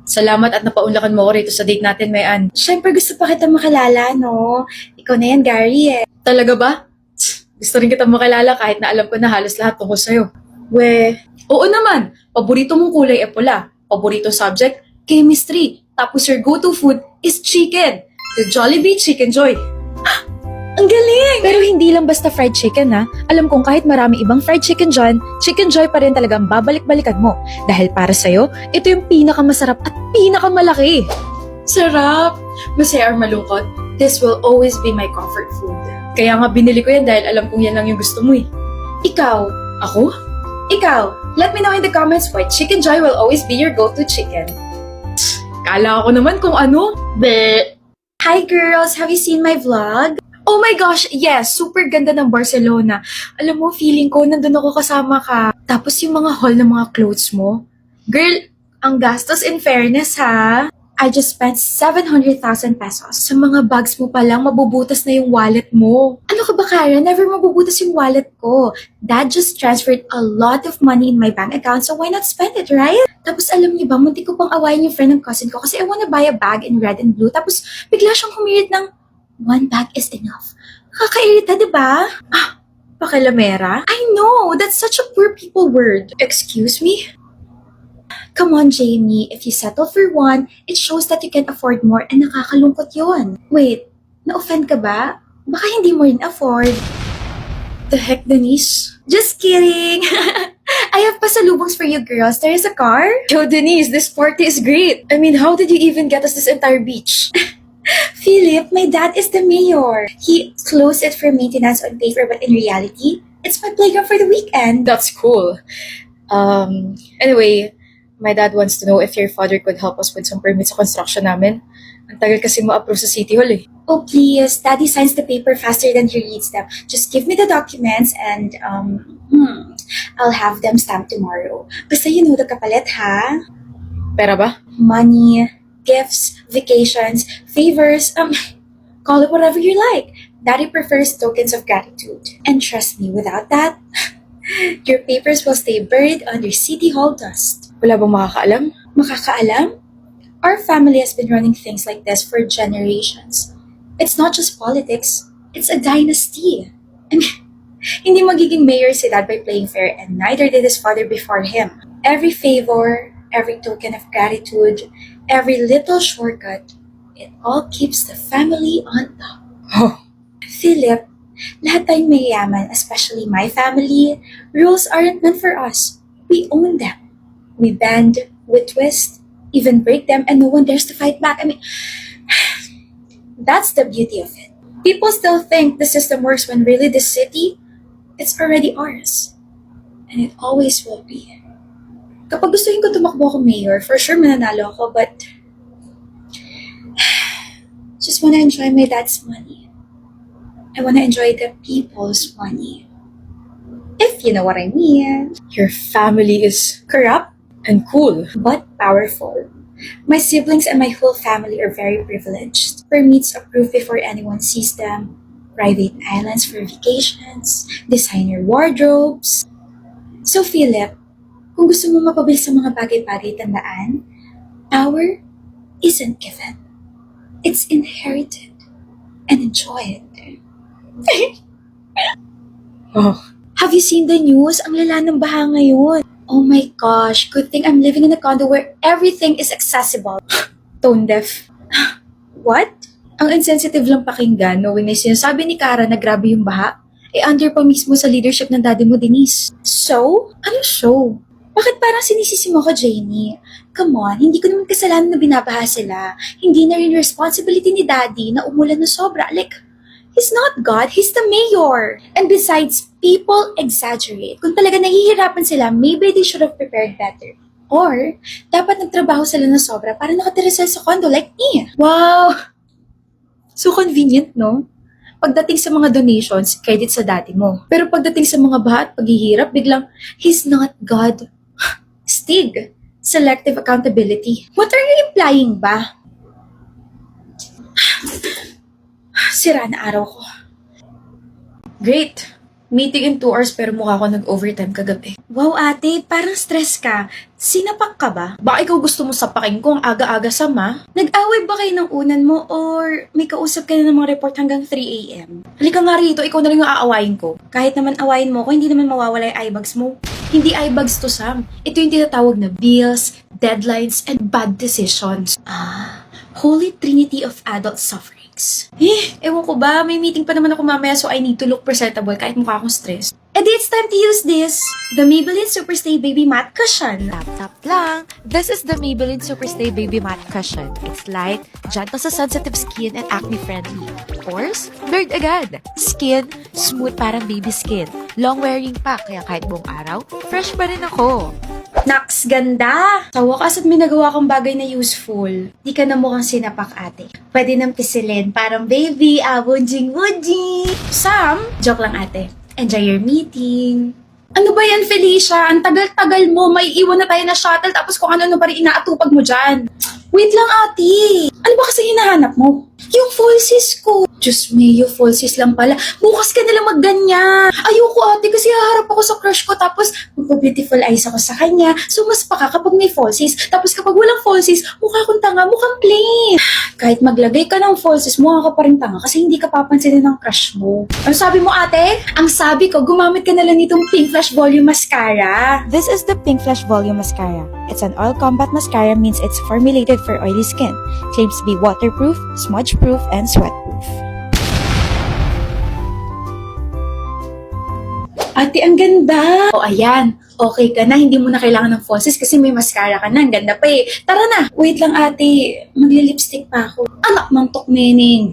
Salamat at napaunlakan mo ko rito sa date natin, Mayan. Siyempre gusto pa kita makilala, no? Ikaw na yan, Gary, eh. Talaga ba? Gusto rin kita makilala kahit na alam ko na halos lahat tungkol sa'yo. Oo naman. Paborito mong kulay ay pula. Paborito subject, chemistry. Tapos your go-to food is chicken. The Jollibee Chicken Joy. Ang galing! Pero hindi lang basta fried chicken ha. Alam kong kahit marami ibang fried chicken dyan, Chicken Joy pa rin talagang babalik-balikan mo. Dahil para sa'yo, ito yung pinakamasarap at pinakamalaki. Sarap! Masaya or malungkot, this will always be my comfort food. Kaya nga binili ko yan dahil alam kong yan lang yung gusto mo eh. Ikaw, Ako? let me know in the comments why Chicken Joy will always be your go-to chicken. Kala ko naman kung ano. Hi girls, have you seen my vlog? Oh my gosh, yes, super ganda ng Barcelona. Alam mo, feeling ko nandun ako kasama ka. Tapos yung mga haul ng mga clothes mo. Girl, ang gastos in fairness ha. I just spent 700,000 pesos. Sa mga bags mo pa lang, mabubutas na yung wallet mo. Ano ka ba, Kara? Never mabubutas yung wallet ko. Dad just transferred a lot of money in my bank account, so why not spend it, right? Tapos alam niyo ba, muntik ko pang awayin yung friend ng cousin ko kasi I wanna buy a bag in red and blue. Tapos bigla siyang humirit ng, one bag is enough. Nakakairita, di ba? Pakilamera? I know, that's such a poor people word. Excuse me? Come on, Jamie. If you settle for one, it shows that you can afford more and nakakalungkot yon. Wait, na-offend ka ba? Baka hindi mo rin afford. The heck, Denise? Just kidding! I have pasalubongs for you girls. There is a car. Yo, Denise, this party is great. I mean, how did you even get us this entire beach? Philip, my dad is the mayor. He closed it for maintenance on paper, but in reality, it's my playground for the weekend. That's cool. Anyway, my dad wants to know if your father could help us with some permits sa construction namin. Ang tagal kasi ma-approve sa City Hall eh. Oh, please. Daddy signs the paper faster than he reads them. Just give me the documents and, I'll have them stamped tomorrow. Basta you know the kapalit, ha? Pera ba? Money, gifts, vacations, favors, call it whatever you like. Daddy prefers tokens of gratitude. And trust me, without that, your papers will stay buried under City Hall dust. Wala bang makakaalam? Makakaalam? Our family has been running things like this for generations. It's not just politics, it's a dynasty. I mean, hindi magiging mayor si dad by playing fair and neither did his father before him. Every favor, every token of gratitude, every little shortcut, it all keeps the family on top. Oh, Philip, lahat tayong mayayaman, especially my family, rules aren't meant for us. We own them. We bend, we twist, even break them, and no one dares to fight back. I mean, that's the beauty of it. People still think the system works when really this city, it's already ours. And it always will be. Kapag gustuhin ko tumakbo ako mayor, for sure mananalo ako, but just wanna enjoy my dad's money. I wanna enjoy the people's money. If you know what I mean. your family is Corrupt, and cool. but powerful. My siblings and my whole family are very privileged. Permits approved before anyone sees them. Private islands for vacations. Designer wardrobes. So Philip, kung gusto mo mapabilis sa mga bagay-bagay, tandaan, power isn't given. It's inherited. And enjoy it. Oh, Have you seen the news? Ang lala ng baha ngayon. Oh my gosh, good thing I'm living in a condo where everything is accessible. tone deaf. What? Ang insensitive lang pakinggan knowing na sinasabi ni Kara na grabe yung baha, under pa mismo sa leadership ng daddy mo, Denise. So? Ano show? Bakit parang sinisisi mo ko, Jamie? Come on, hindi ko naman kasalanan na binabaha sila. Hindi na rin responsibility ni Daddy na umulan na sobra. Like, he's not God, he's the mayor. And besides, people exaggerate. Kung talaga nahihirapan sila, maybe they should have prepared better. Or, dapat nagtrabaho sila na sobra para nakatira sila sa condo like me. Wow! So convenient, no? Pagdating sa mga donations, credit sa daddy mo. Pero pagdating sa mga baha at paghihirap, biglang, he's not God. Stig. Selective accountability. What are you implying ba? Sira na araw ko. Great! Meeting in 2 hours pero mukha ko nag-overtime kagabi. Wow ate, parang stress ka. Sinapak ka ba? Baka ikaw gusto mo sapakin ko ang aga-aga sama? Nag-away ba kayo ng unan mo or may kausap ka na ng mga report hanggang 3 a.m.? Halika nga rito, ikaw na lang yung aawayin ko. Kahit naman awayin mo ko, hindi naman mawawala yung eyebags mo. Hindi eyebags to, Sam. Ito yung tinatawag na bills, deadlines, and bad decisions. Holy Trinity of adult sufferings. Ewan ko ba, may meeting pa naman ako mamaya so I need to look presentable kahit mukha akong stressed. And it's time to use this, the Maybelline Superstay Baby Matte Cushion. Tap lang. This is the Maybelline Superstay Baby Matte Cushion. It's light, gentle sa sensitive skin, and acne-friendly. Pores? Blurred agad. Skin? Smooth parang baby skin. Long wearing pa, kaya kahit buong araw, fresh pa rin ako. Naks, ganda! Sa wakas at may nagawa kang bagay na useful. Di ka na mukhang sinapak, ate. Pwede nang pisilin, parang baby, wunjing-wunjing. Sam, joke lang, ate. Enjoy your meeting. Ano ba yan, Felicia? Ang tagal-tagal mo, may iwan na tayo na shuttle tapos kung ano-ano pa rin inaatupag mo dyan. Wait lang, ate. Ano ba kasi hinahanap mo? Yung falsies ko. Diyos mio, falsies lang pala. Bukas ka nalang magganyan. Ayoko, ate, kasi haharap ako sa crush ko tapos magpa-beautiful eyes ako sa kanya. So, mas paka kapag may falsies. Tapos kapag walang falsies, mukha akong tanga, mukhang plain. Kahit maglagay ka ng falsies, mukha ka pa rin tanga kasi hindi ka papansinin ng crush mo. Ano sabi mo, ate? Ang sabi ko, gumamit ka na lang nitong Pink Flash Volume Mascara. This is the Pink Flash Volume Mascara. It's an oil combat mascara, means it's formulated for oily skin. Claims to be waterproof, smudge-proof, and sweat-proof. Ate, ang ganda! O, ayan. Okay ka na. Hindi mo na kailangan ng falsies kasi may mascara ka na. Ang ganda pa eh. Tara na. Wait lang, ate. Magli-lipstick pa ako. Anak mang tukmening.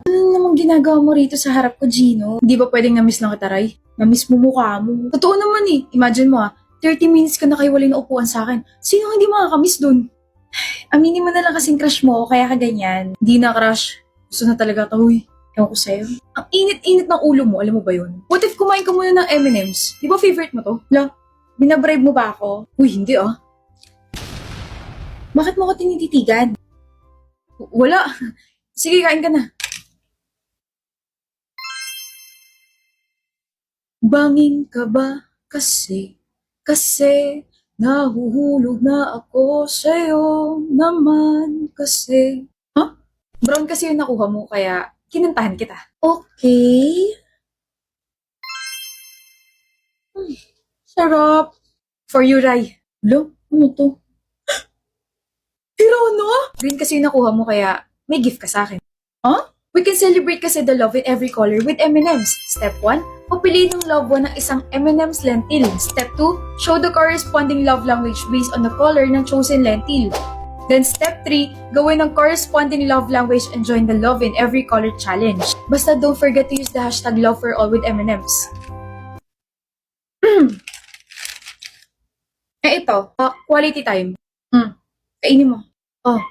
Ano namang ginagawa mo rito sa harap ko, Gino? Hindi ba pwedeng na-miss lang kita, Ray? Na-miss mo mukha mo. Totoo naman eh. Imagine mo 30 minutes ka na kayo wala na upuan sa akin. Sino hindi makakamiss dun? Aminin mo na lang kasing crush mo, kaya ka ganyan. Hindi na, crush. Gusto na talaga to, huy. Ewan ko sa'yo. Ang init-init ng ulo mo, alam mo ba yun? What if kumain ka muna ng M&M's? Di ba favorite mo to? La, binabribe mo ba ako? Uy, hindi ah. Bakit mo ko tinititigan? Wala. Sige, kain ka na. Bangin ka ba? Kasi nahuhulog na ako sa'yo naman kasi. Huh? Brown kasi yung nakuha mo, kaya kinantahan kita. Okay. Sarap. For you, Rai. Lo, ano to? Hirona? Green kasi yung nakuha mo, kaya may gift ka sa akin. Huh? We can celebrate kasi the love in every color with M&M's. Step 1, papiliin ng loved one ng isang M&M's lentil. Step 2, show the corresponding love language based on the color ng chosen lentil. Then step 3, gawin ng corresponding love language and join the love in every color challenge. Basta don't forget to use the hashtag love for all with M&M's. Ito, quality time. Kainin mo. Oh.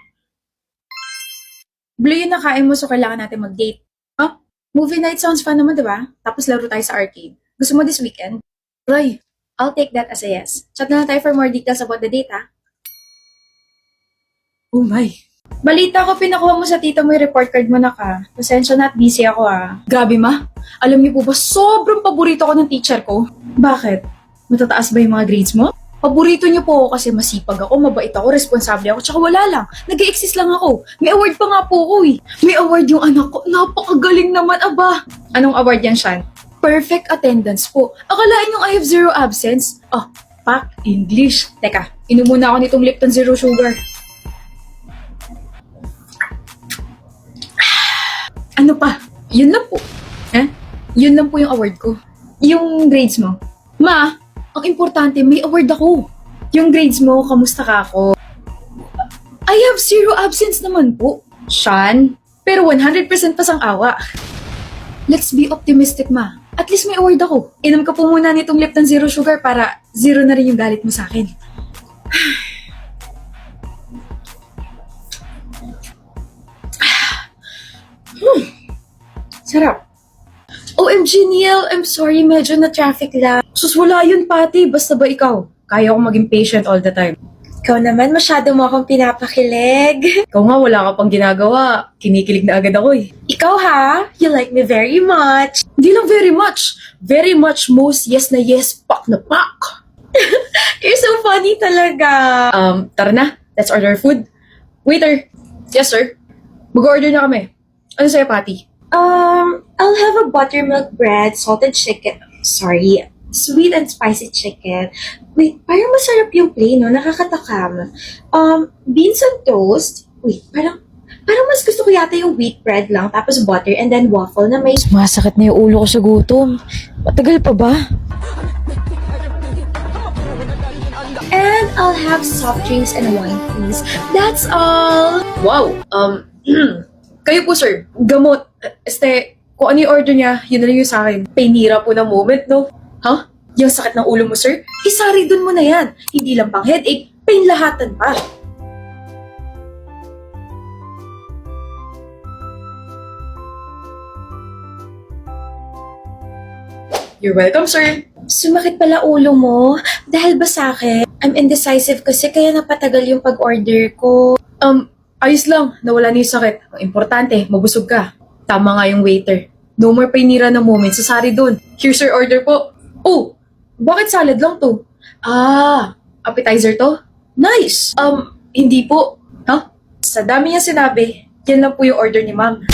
Blue yung nakain mo so kailangan natin mag-date. Huh? Movie night sounds fun naman, diba? Tapos laro tayo sa arcade. Gusto mo this weekend? Roy, I'll take that as a yes. Chat na lang tayo for more details about the date, ha? oh my. Balita ko, pinakuha mo sa tita mo yung report card mo na ka. Pasensya na at busy ako, Grabe ma. Alam niyo po ba, sobrang paborito ko ng teacher ko. Bakit? Matataas ba yung mga grades mo? Paborito niyo po ako kasi masipag ako, mabait ako, responsable ako, tsaka wala lang. Nag-e-exist lang ako. May award pa nga po ako eh. May award yung anak ko. Napakagaling naman, aba. Anong award yan, Shan? Perfect attendance po. Akalain yung I have zero absence? Pak, English. Teka, inom muna ako nitong Lipton Zero Sugar. Ano pa? Yun lang po. Yun lang po yung award ko. Yung grades mo. Ma, ang importante, may award ako. Yung grades mo, kamusta ka ako? I have zero absence naman po. Shan, pero 100% pasang-awa. Let's be optimistic, ma. At least may award ako. Inom ka po muna nitong Lipton Zero Sugar para zero na rin yung galit mo sa akin. Sarap. OMG, Neil, I'm sorry, medyo na-traffic lang. Sus, wala yun, Pati. Basta ba ikaw? Kaya ko maging patient all the time. Ikaw naman, masyado mo akong pinapakilig. Ikaw nga, wala ka pang ginagawa. Kinikilig na agad ako eh. Ikaw ha, you like me very much. Hindi lang very much. Very much most yes na yes, pak na pak. You're so funny talaga. Tara na. Let's order food. Waiter. Yes, sir. Mag-order na kami. Ano sa'yo, Patty? I'll have a buttermilk bread, salted chicken. Sorry, sweet and spicy chicken. Wait, parang masarap yung plain, no? Nakakatakam. Beans on toast. Wait, parang mas gusto ko yata yung wheat bread lang, tapos butter, and then waffle na may... Masakit na yung ulo ko sa gutom. Matagal pa ba? And I'll have soft drinks and wine, please. That's all. Wow. Kayo po, sir. Gamot. Kung ano yung order niya, yun na lang yung sa akin. Painira po ng moment, no? Ha? Yung sakit ng ulo mo, sir? Isari dun mo na yan. Hindi lang pang headache, pain lahatan pa. You're welcome, sir. Sumakit pala ulo mo. Dahil ba sa akin? I'm indecisive kasi kaya napatagal yung pag-order ko. Ayos lang. Nawala na yung sakit. Ang importante, mabusog ka. Tama nga yung waiter. No more painira na moment. Sasari dun. Here's your order po. Oh, bakit salad lang to? Appetizer to? Nice. Hindi po. Ha? Sa dami niya sinabi, yan lang po yung order ni ma'am.